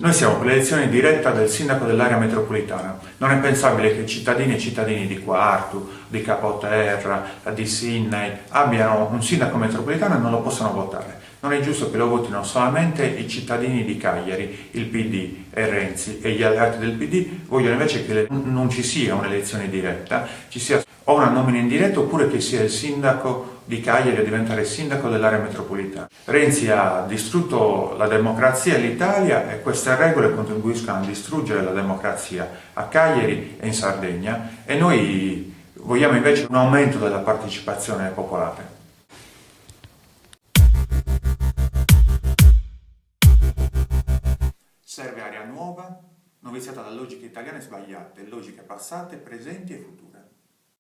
Noi siamo per l'elezione diretta del sindaco dell'area metropolitana. Non è pensabile che cittadini e cittadini di Quartu, di Capoterra, di Sydney abbiano un sindaco metropolitano e non lo possano votare. Non è giusto che lo votino solamente i cittadini di Cagliari, il PD e Renzi e gli alleati del PD vogliono invece che non ci sia un'elezione diretta, ci sia o una nomina indiretta oppure che sia il sindaco di Cagliari a diventare sindaco dell'area metropolitana. Renzi ha distrutto la democrazia e l'Italia e queste regole contribuiscono a distruggere la democrazia a Cagliari e in Sardegna e noi vogliamo invece un aumento della partecipazione popolare. Serve aria nuova, non viziata da logiche italiane sbagliate, logiche passate, presenti e future.